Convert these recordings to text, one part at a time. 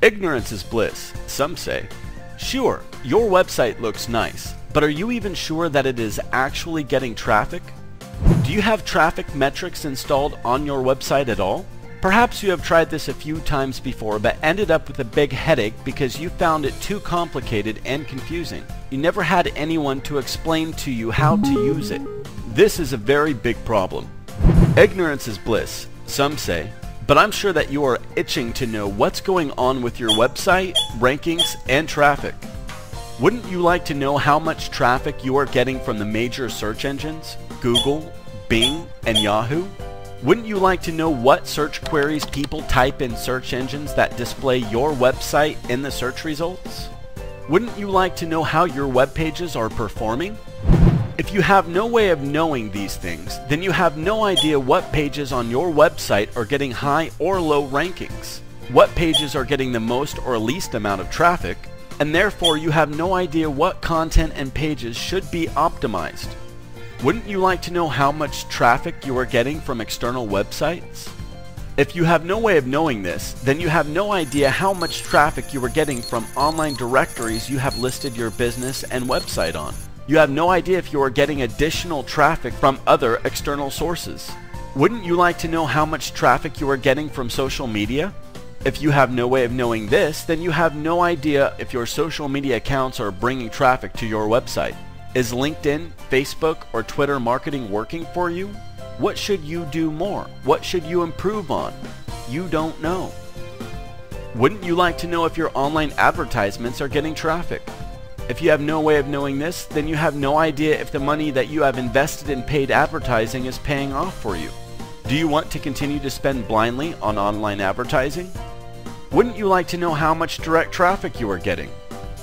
Ignorance is bliss, some say. Sure, your website looks nice, but are you even sure that it is actually getting traffic? Do you have traffic metrics installed on your website at all? Perhaps you have tried this a few times before but ended up with a big headache because you found it too complicated and confusing. You never had anyone to explain to you how to use it. This is a very big problem. Ignorance is bliss, some say, but I'm sure that you are itching to know what's going on with your website, rankings, and traffic. Wouldn't you like to know how much traffic you are getting from the major search engines, Google, Bing, and Yahoo? Wouldn't you like to know what search queries people type in search engines that display your website in the search results? Wouldn't you like to know how your web pages are performing? If you have no way of knowing these things, then you have no idea what pages on your website are getting high or low rankings, what pages are getting the most or least amount of traffic, and therefore you have no idea what content and pages should be optimized. Wouldn't you like to know how much traffic you are getting from external websites? If you have no way of knowing this, then you have no idea how much traffic you are getting from online directories you have listed your business and website on. You have no idea if you are getting additional traffic from other external sources. Wouldn't you like to know how much traffic you are getting from social media? If you have no way of knowing this, then you have no idea if your social media accounts are bringing traffic to your website. Is LinkedIn, Facebook, or Twitter marketing working for you? What should you do more? What should you improve on? You don't know. Wouldn't you like to know if your online advertisements are getting traffic? If you have no way of knowing this, then you have no idea if the money that you have invested in paid advertising is paying off for you. Do you want to continue to spend blindly on online advertising? Wouldn't you like to know how much direct traffic you are getting?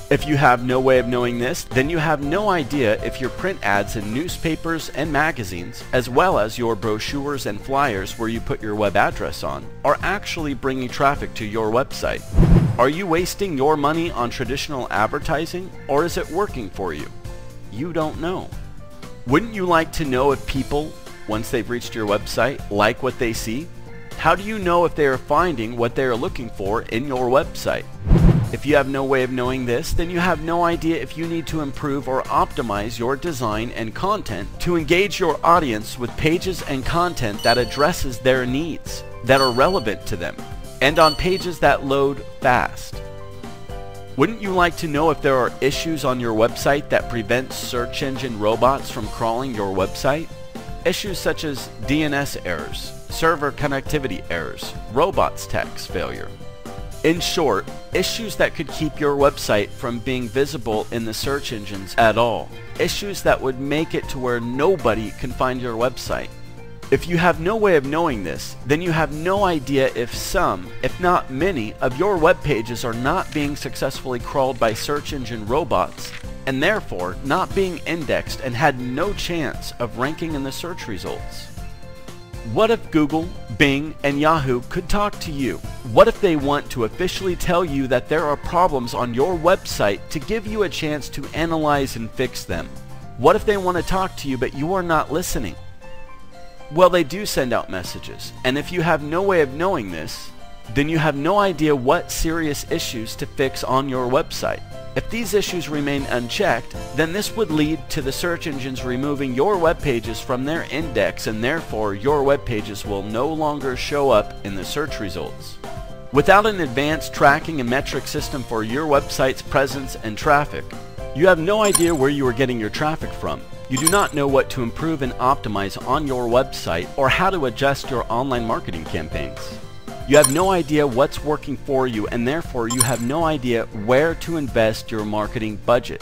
If you have no way of knowing this, then you have no idea if your print ads in newspapers and magazines, as well as your brochures and flyers where you put your web address on, are actually bringing traffic to your website. Are you wasting your money on traditional advertising, or is it working for you? You don't know. Wouldn't you like to know if people, once they've reached your website, like what they see? How do you know if they are finding what they are looking for in your website? If you have no way of knowing this, then you have no idea if you need to improve or optimize your design and content to engage your audience with pages and content that addresses their needs, that are relevant to them, and on pages that load fast. Wouldn't you like to know if there are issues on your website that prevent search engine robots from crawling your website? Issues such as DNS errors, server connectivity errors, robots text failure. In short, issues that could keep your website from being visible in the search engines at all. Issues that would make it to where nobody can find your website. If you have no way of knowing this, then you have no idea if some, if not many, of your web pages are not being successfully crawled by search engine robots, and therefore not being indexed and had no chance of ranking in the search results. What if Google, Bing, and Yahoo could talk to you? What if they want to officially tell you that there are problems on your website to give you a chance to analyze and fix them? What if they want to talk to you but you are not listening? Well, they do send out messages, and if you have no way of knowing this, then you have no idea what serious issues to fix on your website. If these issues remain unchecked, then this would lead to the search engines removing your web pages from their index, and therefore your web pages will no longer show up in the search results. Without an advanced tracking and metric system for your website's presence and traffic, you have no idea where you are getting your traffic from. You do not know what to improve and optimize on your website or how to adjust your online marketing campaigns. You have no idea what's working for you, and therefore you have no idea where to invest your marketing budget.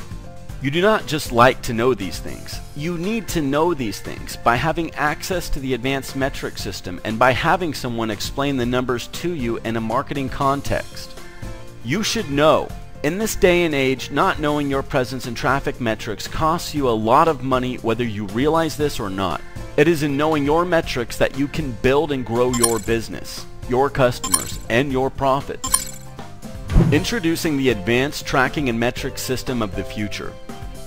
You do not just like to know these things. You need to know these things by having access to the advanced metric system and by having someone explain the numbers to you in a marketing context. You should know. In this day and age, not knowing your presence and traffic metrics costs you a lot of money whether you realize this or not. It is in knowing your metrics that you can build and grow your business, your customers, and your profits. Introducing the advanced tracking and metric system of the future.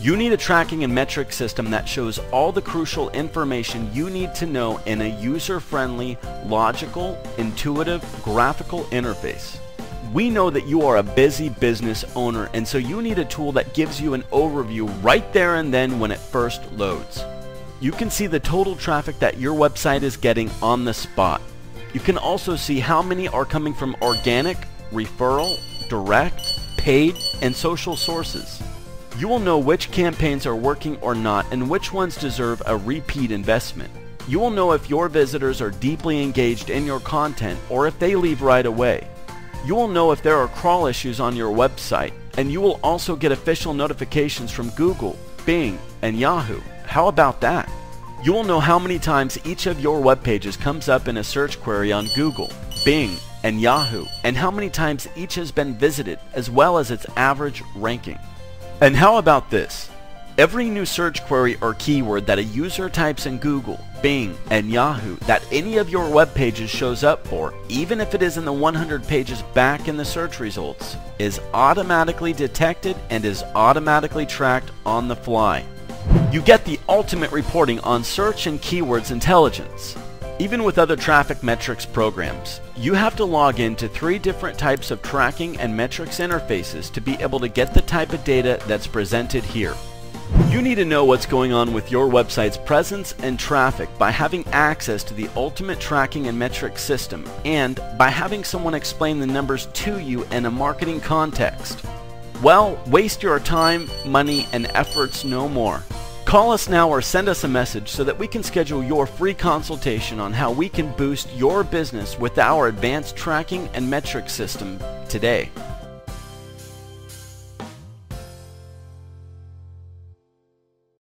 You need a tracking and metric system that shows all the crucial information you need to know in a user-friendly, logical, intuitive, graphical interface. We know that you are a busy business owner, and so you need a tool that gives you an overview right there and then when it first loads. You can see the total traffic that your website is getting on the spot. You can also see how many are coming from organic, referral, direct, paid, and social sources. You will know which campaigns are working or not and which ones deserve a repeat investment. You will know if your visitors are deeply engaged in your content or if they leave right away. You will know if there are crawl issues on your website, and you will also get official notifications from Google, Bing, and Yahoo. How about that? You will know how many times each of your web pages comes up in a search query on Google, Bing, and Yahoo, and how many times each has been visited, as well as its average ranking. And how about this? Every new search query or keyword that a user types in Google, Bing, and Yahoo that any of your web pages shows up for, even if it is in the 100 pages back in the search results, is automatically detected and is automatically tracked on the fly. You get the ultimate reporting on search and keywords intelligence. Even with other traffic metrics programs, you have to log into 3 different types of tracking and metrics interfaces to be able to get the type of data that's presented here. You need to know what's going on with your website's presence and traffic by having access to the ultimate tracking and metrics system, and by having someone explain the numbers to you in a marketing context. Well, waste your time, money, and efforts no more. Call us now or send us a message so that we can schedule your free consultation on how we can boost your business with our advanced tracking and metrics system today.